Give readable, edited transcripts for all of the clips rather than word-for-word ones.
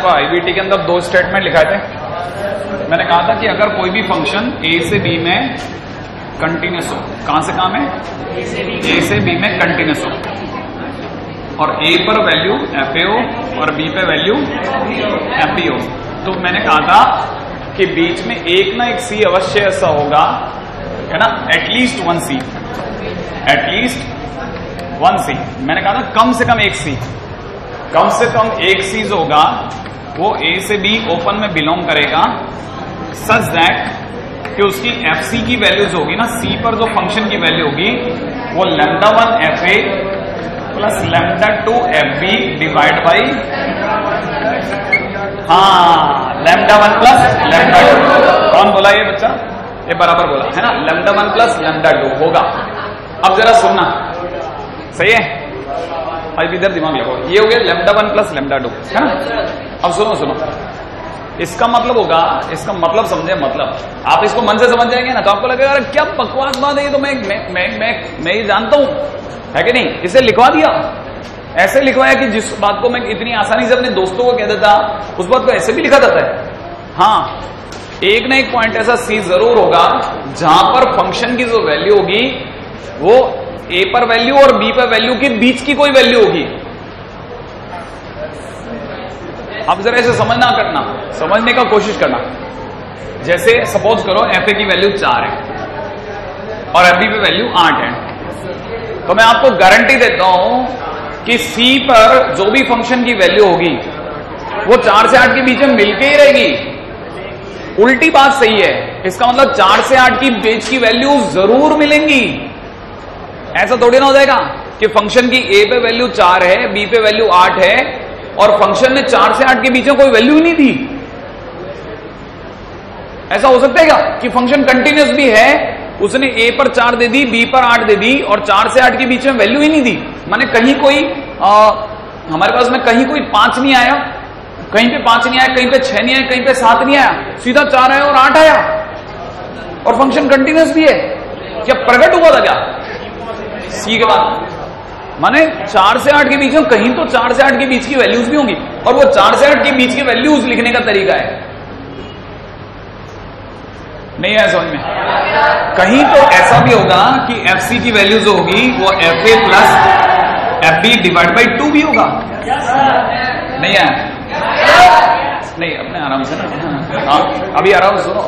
आपको आईबीटी के अंदर 2 स्टेटमेंट लिखाए थे। मैंने कहा था कि अगर कोई भी फंक्शन ए से बी में कंटिन्यूस हो, कहां से कहां में, ए से बी में कंटिन्यूस हो, और ए पर वैल्यू एफ ए हो और बी पे वैल्यू एफ बी हो, तो मैंने कहा था कि बीच में एक ना एक सी अवश्य ऐसा होगा, है ना, एटलीस्ट वन सी, एटलीस्ट वन सी। मैंने कहा था कम से कम एक सी, कम से कम एक सी होगा वो ए से बी ओपन में बिलोंग करेगा, सच दैट कि उसकी एफ सी की वैल्यूज होगी ना, सी पर जो फंक्शन की वैल्यू होगी वो λ1 F A plus λ2 F B divide by, हाँ, λ1 प्लस λ2। कौन बोला ये बच्चा? ये बराबर बोला है ना, λ1 प्लस λ2 होगा। अब जरा सुनना, सही है? अब इधर दिमाग लगाओ, ये हो गया λ1 प्लस λ2, है ना। अब सुनो सुनो, इसका मतलब होगा, इसका मतलब समझे, मतलब आप इसको मन से समझ जाएंगे ना तो आपको लगेगा अरे क्या बकवास बात है, ये तो मैं ही जानता हूं, है कि नहीं। इसे लिखवा दिया, ऐसे लिखवाया कि जिस बात को मैं इतनी आसानी से अपने दोस्तों को कह देता उस बात को ऐसे भी लिखा जाता है। हाँ, एक ना एक पॉइंट ऐसा सी जरूर होगा जहां पर फंक्शन की जो वैल्यू होगी वो ए पर वैल्यू और बी पर वैल्यू के बीच की कोई वैल्यू होगी। अब जरा इसे समझना करना, समझने का कोशिश करना। जैसे सपोज करो एफ ए की वैल्यू 4 है और एफ बी पे वैल्यू 8 है, तो मैं आपको गारंटी देता हूं कि सी पर जो भी फंक्शन की वैल्यू होगी वो 4 से 8 के बीच में मिलके ही रहेगी। उल्टी बात सही है, इसका मतलब 4 से 8 की बीच की वैल्यू जरूर मिलेंगी। ऐसा थोड़ी ना हो जाएगा कि फंक्शन की ए पे वैल्यू 4 है, बी पे वैल्यू 8 है और फंक्शन ने 4 से 8 के बीच में कोई वैल्यू ही नहीं दी। ऐसा हो सकता है क्या कि फंक्शन कंटिन्यूस भी है, उसने ए पर 4 दे दी, बी पर 8 दे दी और 4 से 8 के बीच में वैल्यू ही नहीं दी। माने कहीं कोई हमारे पास में कहीं कोई 5 नहीं आया, कहीं पे 5 नहीं आया, कहीं पे 6 नहीं आया, कहीं पे 7 नहीं आया, सीधा 4 आया और 8 आया और फंक्शन कंटिन्यूस भी है। क्या प्रकट हुआ था क्या सी के बाद? माने 4 से 8 के बीच में कहीं तो 4 से 8 के बीच की वैल्यूज भी होंगी और वो 4 से 8 के बीच की वैल्यूज लिखने का तरीका है। नहीं है समझ में? कहीं तो ऐसा भी होगा कि एफ सी की वैल्यू जो होगी वो F A plus F B divide by 2 भी होगा। नहीं है? नहीं, अपने आराम से ना, हाँ अभी आराम से सुनो,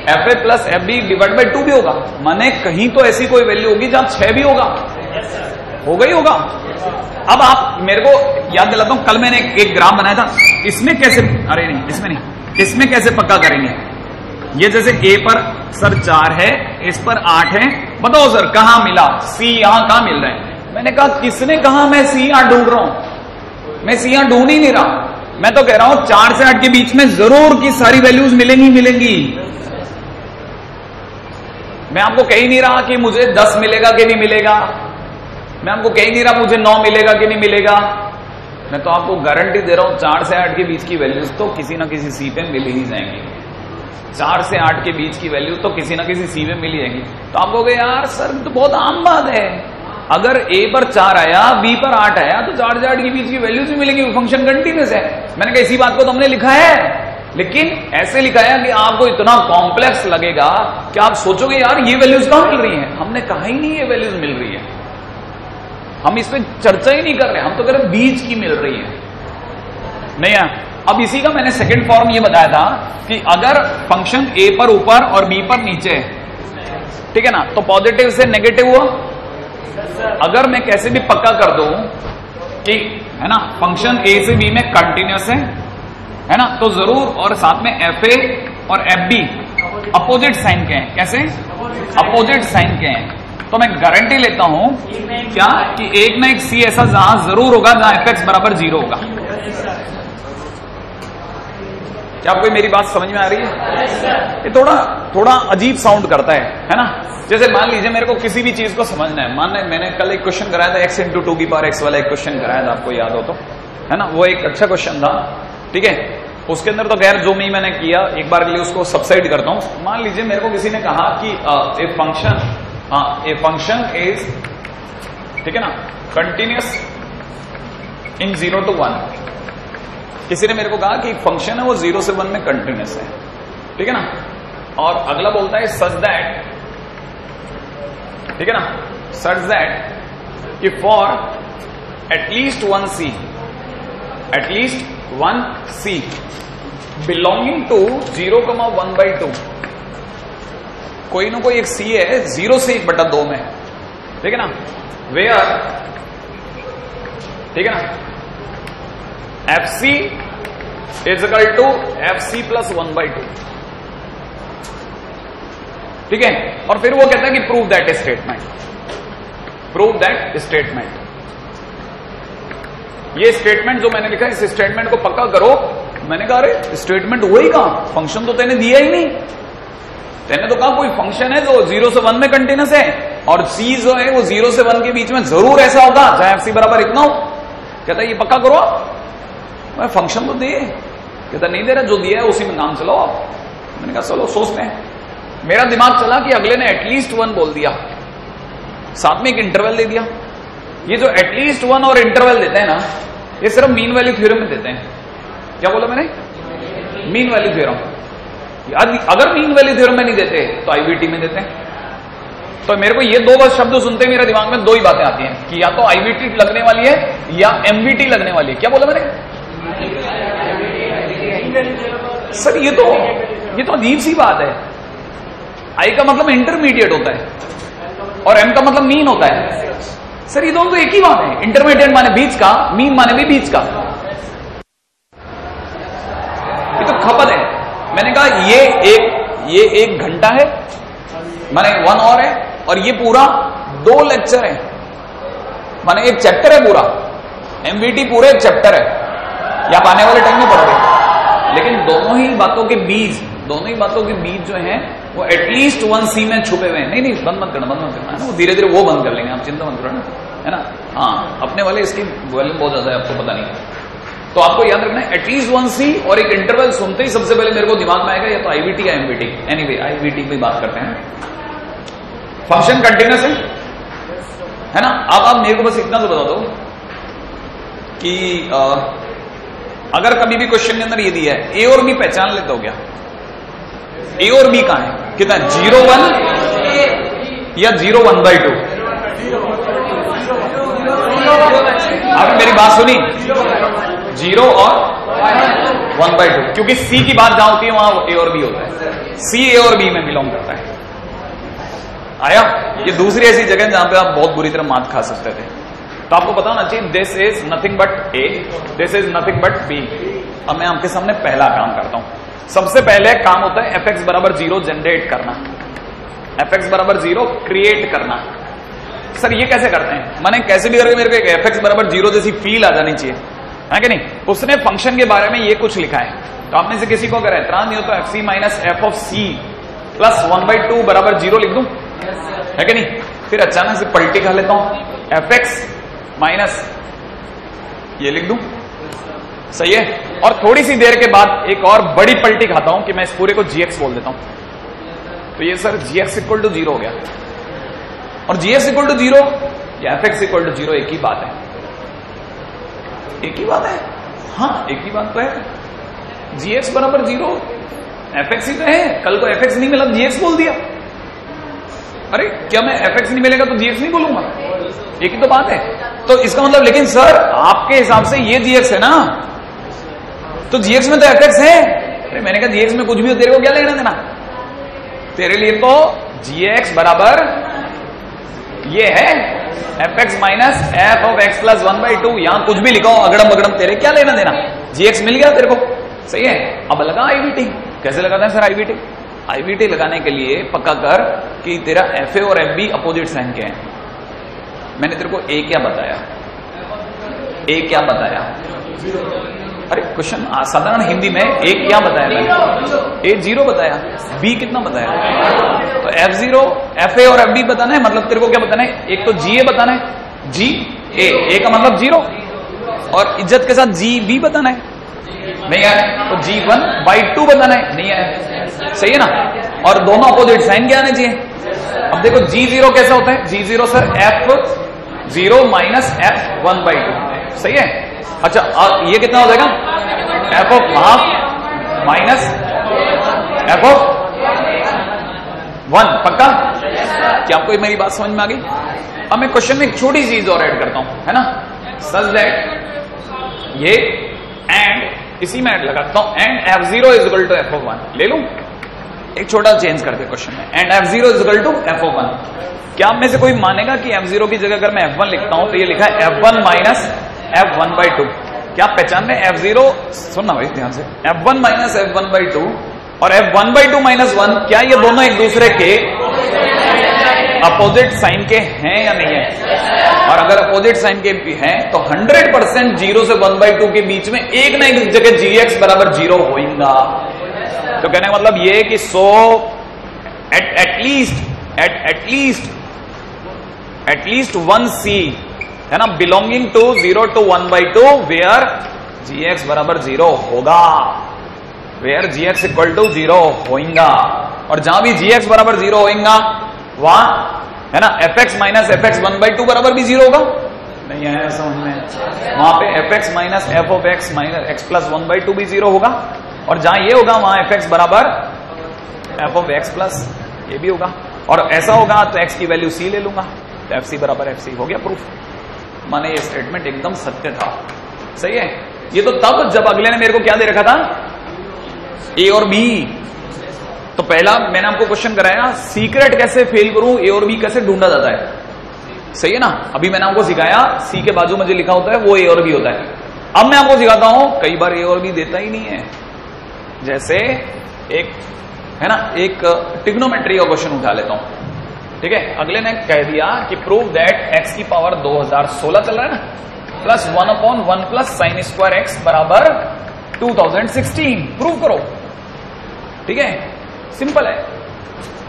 F A plus F B divide by 2 भी होगा। माने कहीं तो ऐसी कोई वैल्यू होगी जहां 6 भी होगा, होगा ही होगा। अब आप मेरे को याद दिलाता हूं, कल मैंने एक ग्राफ बनाया था, इसमें कैसे, अरे नहीं इसमें नहीं, इसमें कैसे पक्का करेंगे। ये जैसे ए पर सर 4 है, इस पर 8 है, बताओ सर कहां मिला सी, यहां कहां मिल रहा है? मैंने कहा किसने कहा मैं सी यहां ढूंढ रहा हूं, मैं सी यहां ढूंढ ही नहीं रहा। मैं तो कह रहा हूं 4 से 8 के बीच में जरूर की सारी वैल्यूज मिलेंगी मिलेंगी। मैं आपको कह ही नहीं रहा कि मुझे 10 मिलेगा कि नहीं मिलेगा, मैं आपको कह ही नहीं रहा मुझे 9 मिलेगा कि नहीं मिलेगा। मैं तो आपको गारंटी दे रहा हूं 4 से 8 के बीच की वैल्यूज तो किसी ना किसी सी पे मिल ही जाएंगी। 4 से 8 के बीच की वैल्यू तो किसी ना किसी सी में मिल ही जाएगी। तो आप कहोगे यार सर तो बहुत आम बात है, अगर ए पर 4 आया, बी पर 8 आया तो 4 से 8 के बीच की वैल्यूज भी मिलेंगी, फंक्शन कंटिन्यूस है। मैंने कहा इसी बात को तो हमने लिखा है, लेकिन ऐसे लिखा है कि आपको इतना कॉम्प्लेक्स लगेगा कि आप सोचोगे यार ये वैल्यूज कहां मिल रही है। हमने कहा ही नहीं ये वैल्यूज मिल रही है, हम इस पर चर्चा ही नहीं कर रहे, हम तो कह रहे बीच की मिल रही है। नहीं है? अब इसी का मैंने सेकंड फॉर्म ये बताया था कि अगर फंक्शन ए पर ऊपर और बी पर नीचे है, ठीक है ना, तो पॉजिटिव से नेगेटिव हुआ। अगर मैं कैसे भी पक्का कर दूं कि है ना फंक्शन ए से बी में कंटिन्यूस है ना, तो जरूर, और साथ में एफ ए और एफ बी अपोजिट साइन के हैं। कैसे? अपोजिट साइन के हैं। तो मैं गारंटी लेता हूं क्या कि एक ना एक सी ऐसा जहां जरूर होगा जहां एफ एक्स बराबर 0 होगा। क्या आपको मेरी बात समझ में आ रही है? ये थोड़ा अजीब साउंड करता है ना। जैसे मान लीजिए मेरे को किसी भी चीज को समझना है, मान मैंने कल एक क्वेश्चन कराया था x इंटू 2 की पावर x वाला एक क्वेश्चन कराया था, आपको याद हो तो, है ना, वो एक अच्छा क्वेश्चन था, ठीक है। उसके अंदर तो खैर जो भी मैंने किया एक बार के लिए उसको सबसाइड करता हूं। मान लीजिए मेरे को किसी ने कहा कि ए फंक्शन इज, ठीक है ना, कंटिन्यूस इन 0 to 1, किसी ने मेरे को कहा कि फंक्शन है वो 0 से 1 में कंटिन्यूस है, ठीक है ना, और अगला बोलता है सच दैट, ठीक है ना, सच दैट कि for at least one C belonging to 0,1/2, कोई ना कोई एक सी है 0 से 1/2 में, ठीक है ना, वेयर, ठीक है ना, FC is equal to FC plus 1/2, ठीक है। और फिर वो कहता है कि प्रूव दैट स्टेटमेंट, ये स्टेटमेंट जो मैंने लिखा है, इस स्टेटमेंट को पक्का करो। मैंने कहा अरे स्टेटमेंट वही कहा, फंक्शन तो तेने दिया ही नहीं, तेने तो कहा कोई फंक्शन है जो 0 से 1 में कंटिन्यूस है और C जो है वो 0 से 1 के बीच में जरूर ऐसा होगा चाहे FC बराबर इतना हो। कहता है ये पक्का करो, मैं फंक्शन तो दिए, कहता नहीं दे रहा, जो दिया है उसी में काम चलाओ। मैंने कहा चलो सोचते हैं। मेरा दिमाग चला कि अगले ने एटलीस्ट 1 बोल दिया, साथ में एक इंटरवल दे दिया। ये जो एटलीस्ट 1 और इंटरवल देते हैं ना, ये सिर्फ मीन वैल्यू थ्योरम में देते हैं। क्या बोला मैंने? Mean value theorem. अगर मीन वैल्यू थ्योरम में नहीं देते तो IVT में देते हैं। तो मेरे को ये दो बस शब्द सुनते ही मेरे दिमाग में दो ही बातें आती हैं कि या तो IVT लगने वाली है या MVT लगने वाली है। क्या बोला मैंने? सर ये तो अजीब सी बात है। I का मतलब इंटरमीडिएट होता है और M का मतलब मीन होता है। सर ये दोनों तो एक ही बात है, इंटरमीडिएट माने बीच का, मीन माने भी बीच का। ये तो खपत है। मैंने कहा ये एक घंटा है माने 1 आवर है और ये पूरा 2 लेक्चर है माने एक चैप्टर है पूरा। MVT पूरे एक चैप्टर है, या आने वाले टाइम में पढ़ोगे। लेकिन दोनों ही बातों के बीज जो हैं वो एटलीस्ट 1C में छुपे हुए हैं। नहीं बंद मत करना है ना, वो धीरे धीरे वो बंद कर लेंगे, आप चिंता मत करो ना, है ना। हाँ, अपने वाले इसकी वॉल्यूम बहुत ज्यादा है, आपको पता नहीं। तो आपको याद रखना है एटलीस्ट 1C और एक इंटरवल सुनते ही सबसे पहले मेरे को दिमाग में आएगा या तो IVT या MVT। एनीवे IVT की बात करते हैं। फंक्शन कंटिन्यूस है ना। अब आप मेरे को बस इतना तो बता दो कि अगर कभी भी क्वेश्चन के अंदर ये दिया है A और B पहचान लेते हो क्या? A और B कहां है? कितना? 0 1 या 0 1/2? आपने मेरी बात सुनी? 0 और 1/2, क्योंकि C की बात जहां होती है वहां A और B होता है। C A और B में बिलोंग करता है। आया? ये दूसरी ऐसी जगह जहां पे आप बहुत बुरी तरह मात खा सकते थे। तो आपको पता होना चाहिए this is nothing but A, this is nothing but B। अब मैं आपके सामने पहला काम करता हूं। सबसे पहले काम होता है fx बराबर 0 जनरेट करना, fx बराबर 0 क्रिएट करना। सर ये कैसे करते हैं? मैंने कैसे भी करके मेरे को एक fx बराबर 0 जैसी फील आ जानी चाहिए, है कि नहीं? उसने फंक्शन के बारे में ये कुछ लिखा है, तो आपने से किसी को अगर एतराज नहीं हो तो fc minus f of c plus 1/2 बराबर 0 लिख दूं, है कि नहीं? फिर अचानक से पलटी खा लेता हूं, fx माइनस ये लिख दूं, सही है। और थोड़ी सी देर के बाद एक और बड़ी पलटी खाता हूं कि मैं इस पूरे को gx बोल देता हूं। तो ये सर gx इक्वल टू 0 हो गया। और gx इक्वल टू 0 या fx इक्वल टू 0 एक ही बात है, एक ही बात है। हाँ एक ही बात तो है, gx बराबर 0 fx ही तो है। कल को fx नहीं मिला gx बोल दिया। अरे क्या मैं fx नहीं मिलेगा तो gx नहीं बोलूंगा? एक ही तो बात है। तो इसका मतलब, लेकिन सर आपके हिसाब से ये gx है ना, तो gx में तो fx है। अरे मैंने कहा gx में कुछ भी हो, तेरे को क्या लेना देना? तेरे लिए तो gx बराबर ये है fx minus f of x plus 1/2। यहां कुछ भी लिखा हो अगड़म बगड़म, तेरे क्या लेना देना? gx मिल गया तेरे को, सही है। अब लगा IVT। कैसे लगाते हैं सर IVT? IVT लगाने के लिए पक्का कर कि तेरा FA और FB अपोजिट साइन के हैं। मैंने तेरे को A क्या बताया? A क्या बताया? अरे क्वेश्चन साधारण हिंदी में A क्या बताया मैंने? A 0 बताया। B कितना बताया? तो F0, FA और FB बताना है। मतलब तेरे को क्या बताना है? एक तो GA बताना है, GA का मतलब 0, और इज्जत के साथ GB बताना है, नहीं आया। तो G1/2 बताना है, नहीं आया, सही है ना। और दोनों अपोजिट साइन क्या आने चाहिए? अब देखो G0 कैसा होता है? G0 sir F0 minus F1/2, सही है। अच्छा ये कितना हो जाएगा? F of half minus F of 1। पक्का? क्या आपको मेरी बात समझ में आ गई? अब मैं क्वेश्चन में एक छोटी चीज और ऐड करता हूं, है ना, सच दैट ये एंड इसी में ऐड लगाता हूं, and f0 is equal to f of 1 ले लूं। एक छोटा चेंज करते क्वेश्चन में, and f0 is equal to f of 1। क्या आप में से कोई मानेगा कि f0 की जगह अगर मैं f1 लिखता हूं तो ये लिखा है f1 माइनस f1/2। क्या आप पहचान रहे f0? सुनना भाई ध्यान से, f1 माइनस f1/2 और f1/2 माइनस 1, क्या ये दोनों एक दूसरे के अपोजिट साइन के हैं या नहीं है? और अगर अपोजिट साइन के भी हैं तो 100% 0 से 1/2 के बीच में एक ना एक जगह gx बराबर 0 होगा। तो कहने का मतलब ये कि सो एटलीस्ट 1c है ना, belonging to 0 to 1/2 where gx बराबर 0 होगा, वेयर gx इक्वल टू 0 होगा। और जहां भी gx बराबर 0 होगा वहां है ना fx माइनस fx 1/2 बराबर भी 0 होगा। नहीं है समझ में? वहां पे fx minus f of x minus x plus 1/2 भी 0 होगा। और जहां ये होगा वहां fx बराबर f of x प्लस ये भी होगा। और ऐसा होगा तो x की वैल्यू c ले लूंगा, तो fc बराबर fc हो गया प्रूफ। माने ये स्टेटमेंट एकदम सत्य था। सही है? ये तो तब जब अगले ने मेरे को क्या दे रखा था, a और b। तो पहला मैंने आपको क्वेश्चन कराया सीक्रेट कैसे फेल करूं, ए और बी कैसे ढूंढा जाता है। सही है ना? अभी मैंने आपको सिखाया सी के बाजू में जो लिखा होता है वो ए और बी होता है। अब मैं आपको सिखाता हूं, कई बार ए और बी देता ही नहीं है। जैसे एक है ना, एक ट्रिग्नोमेट्री का क्वेश्चन उठा लेता हूं, ठीक है। अगले ने कह दिया कि प्रूव दैट एक्स की पावर 2016 चल रहा है ना, plus 1/1 plus sine square x बराबर 2016 प्रूव करो। ठीक है, सिंपल है।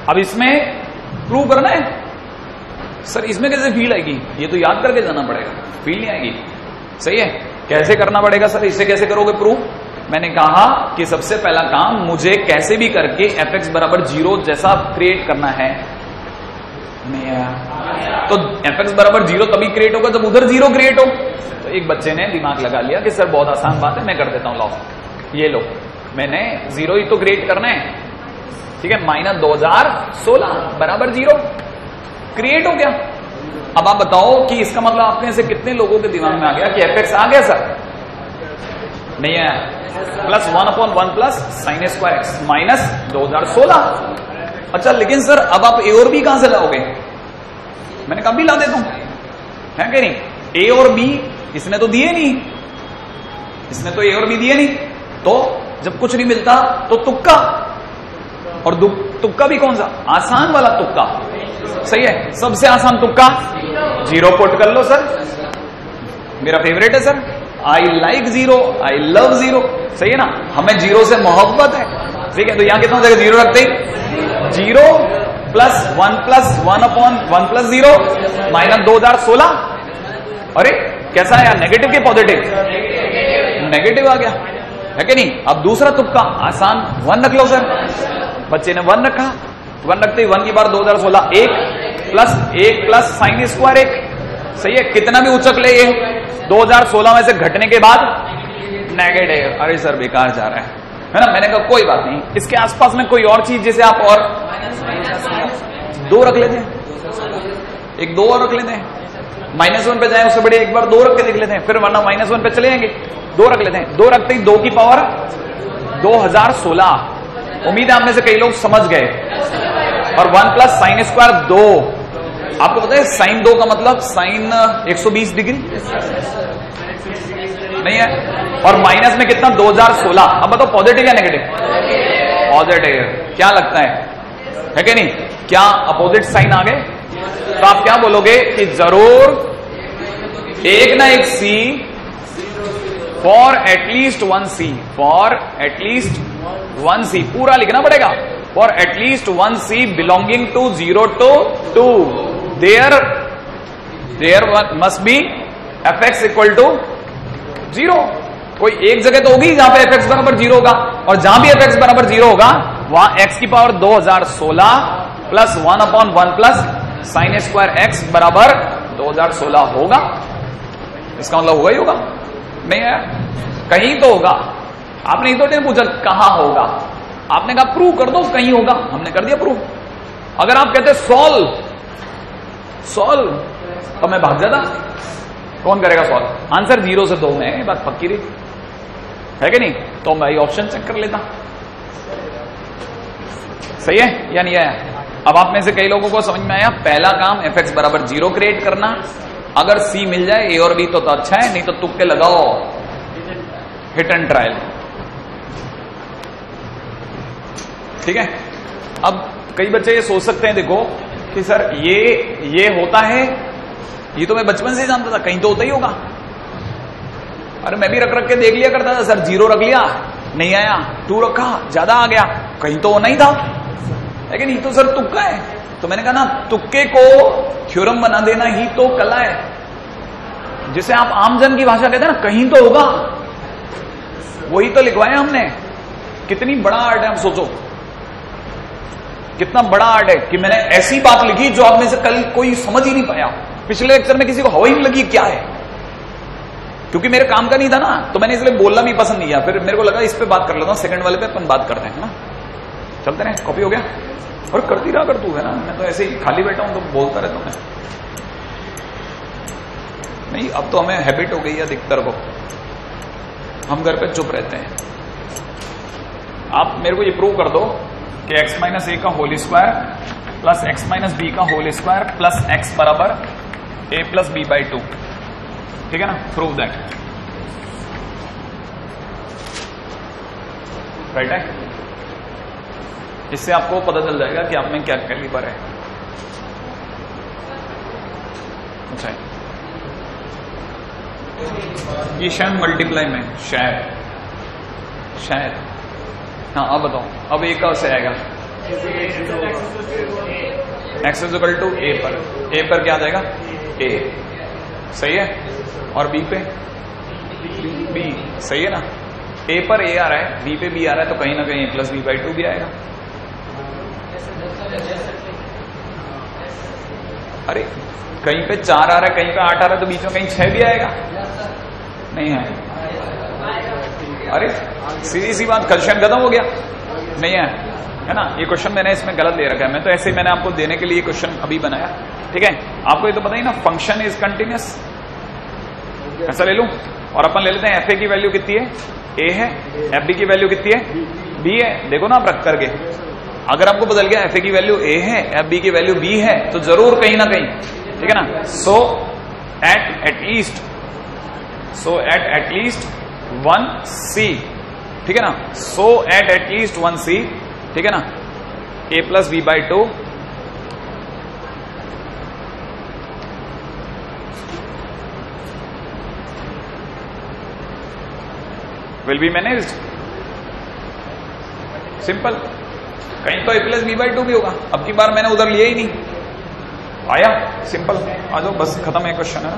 अब इसमें प्रूव करना है। सर इसमें कैसे फील आएगी? ये तो याद करके जाना पड़ेगा, फील नहीं आएगी। सही है? कैसे करना पड़ेगा सर, इसे कैसे करोगे प्रूव? मैंने कहा कि सबसे पहला काम मुझे कैसे भी करके fx बराबर 0 जैसा क्रिएट करना है। नहीं आया तो fx बराबर 0 तभी क्रिएट होगा जब उधर 0 क्रिएट हो। तो एक बच्चे ने दिमाग लगा लिया कि सर बहुत आसान बात है, मैं कर देता हूं, लाओ ये लो, मैंने 0 ही तो क्रिएट करना है। ठीक है, माइनस 2016 बराबर 0 क्रिएट हो गया। अब आप बताओ कि इसका मतलब आपने से कितने लोगों के दिमाग में आ गया कि fx आ गया सर? नहीं है, plus 1/1 plus sine square x minus 2016। अच्छा लेकिन सर अब आप ए और बी कहां से लाओगे? मैंने कहा भी ला देता हूं, है कि नहीं? ए और बी इसने तो दिए नहीं, इसने तो ए और बी दिए नहीं। तो जब कुछ नहीं मिलता तो तुक्का, और तुक्का भी कौन सा? आसान वाला तुक्का। सही है, सबसे आसान तुक्का 0 पुट कर लो सर, मेरा फेवरेट है sir. I like 0, I love 0। सही है ना, हमें 0 से मोहब्बत है। ठीक है, तो यहां कितना हो जाएगा 0 रखते ही 0 प्लस 1 प्लस 1/1 प्लस 0 माइनस 2016। अरे कैसा है यार, नेगेटिव के पॉजिटिव? नेगेटिव आ गया, है कि नहीं? अब दूसरा तुक्का आसान 1 रख लो सर। बच्चे ने 1 रखा, 1 रखते ही 1 की बार 2016 1 प्लस साइन स्क्वायर 1। सही है, कितना भी उचक ले ये 2016 में से घटने के बाद नेगेटिव। अरे सर बेकार जा रहा है ना। मैंने कहा कोई बात नहीं, इसके आसपास में कोई और चीज जैसे आप और 2 रख लेते हैं, एक 2 और रख लेते हैं, -1 पे जाए उससे बड़े एक बार 2 रख के देख लेते हैं, फिर वरना -1 पे चले जाएंगे। 2 रख लेते हैं, 2 रखते ही 2 की पावर 2016। उम्मीद है आप में से कई लोग समझ गए। और 1 प्लस साइन स्क्वायर 2, आपको पता है साइन 2 का मतलब साइन 120 डिग्री नहीं है। और माइनस में कितना 2016। अब बताओ पॉजिटिव या नेगेटिव? पॉजिटिव। क्या लगता है कि नहीं? क्या अपोजिट साइन आ गए? तो आप क्या बोलोगे कि जरूर एक ना एक C for at least 1c, for at least 1c पूरा लिखना पड़ेगा। For at least 1c belonging to 0 to 2 there must be fx equal to 0। कोई एक जगह तो होगी जहां पे fx बराबर 0 होगा, और जहां भी fx बराबर 0 होगा वहां x की power 2016 plus 1/1 plus sine square x बराबर 2016 होगा। इसका मतलब होगा ही होगा, नहीं है कहीं तो होगा। आपने एक तो पूछा कहां होगा, आपने कहा प्रूव कर दो कहीं होगा, हमने कर दिया प्रूव। अगर आप कहते सॉल्व सॉल्व तो मैं भाग जाता, कौन करेगा सॉल्व? आंसर 0 से 2 में, बात पक्की रही है कि नहीं? तो मैं ऑप्शन चेक कर लेता। सही है या नहीं आया? अब आप में से कई लोगों को समझ में आया, पहला काम fx बराबर 0 क्रिएट करना, अगर c मिल जाए a और b तो अच्छा है, नहीं तो तुक्के लगाओ, हिट एंड ट्रायल। ठीक है। अब कई बच्चे ये सोच सकते हैं देखो कि सर ये होता है, ये तो मैं बचपन से जानता था, कहीं तो होता ही होगा। अरे मैं भी रख रख के देख लिया करता था, सर 0 रख लिया नहीं आया, 2 रखा ज्यादा आ गया, कहीं तो होना ही था, लेकिन ये तो सर तुक्का है। तो मैंने कहा ना, तुक्के को थ्योरम बना देना ही तो कला है, जिसे आप आमजन की भाषा कहते हैं ना, कहीं तो होगा, वही तो लिखवाया हमने। कितनी बड़ा आर्ट है, आप सोचो कितना बड़ा आर्ट है कि मैंने ऐसी बात लिखी जो आप में से कल कोई समझ ही नहीं पाया। पिछले लेक्चर में किसी को हवा ही नहीं लगी क्या है, क्योंकि मेरे काम का नहीं था ना, तो मैंने इसलिए बोलना भी पसंद नहीं किया। फिर मेरे को लगा इस पे बात कर लेता हूं, सेकंड वाले पे अपन बात करते हैं ना, चलते रहे। कॉपी हो गया और करती रहा कर तू, है ना, मैं तो ऐसे ही खाली बैठा हूं तो बोलता रहता हूं मैं। नहीं, अब तो हमें हैबिट हो गई है अधिकतर को, हम घर पे चुप रहते हैं। आप मेरे को ये प्रूव कर दो कि x माइनस ए का whole square plus x minus B का होल स्क्वायर प्लस x बराबर a प्लस बी बाई 2, ठीक है ना? Prove that. राइट है? इससे आपको पता चल जाएगा कि आप में क्या कैलिबर है। अच्छा, ये शायद मल्टीप्लाई में, शायद हाँ। अब बताओ, अब ए का से आएगा x इक्वल टू ए पर क्या आ जाएगा? a, सही है। और b पे b, सही है ना? a पर a आ रहा है, b पे b आ रहा है, तो कहीं ना कहीं a प्लस बी बाई 2 भी आएगा। अरे कहीं पे 4 आ रहा है, कहीं पे 8 आ रहा है, तो बीच में कहीं 6 भी आएगा, नहीं है? अरे सीधी सी बात, क्वेश्चन खत्म हो गया, नहीं है ना? ये क्वेश्चन मैंने इसमें गलत दे रखा है, मैं तो ऐसे ही मैंने आपको देने के लिए क्वेश्चन अभी बनाया। ठीक है, आपको ये तो पता ही ना, फंक्शन इज कंटिन्यूअस, ऐसा ले लूं। और अपन ले लेते हैं एफ ए की वैल्यू कितनी है? ए है। एफ बी की वैल्यू कितनी है? बी है। देखो ना आप रख करके, अगर आपको बदल गया एफ ए की वैल्यू ए है, एफ बी की वैल्यू बी है, तो जरूर कहीं ना कहीं, ठीक है ना? सो एट लीस्ट 1 C, ठीक है ना? सो एट लीस्ट 1 C, ठीक है ना? a plus B by 2 will be managed. Simple, कहीं तो a प्लस बी बाई 2 भी होगा। अब की बार मैंने उधर लिया ही नहीं, आया सिंपल। आ जाओ, बस खत्म है क्वेश्चन, है ना?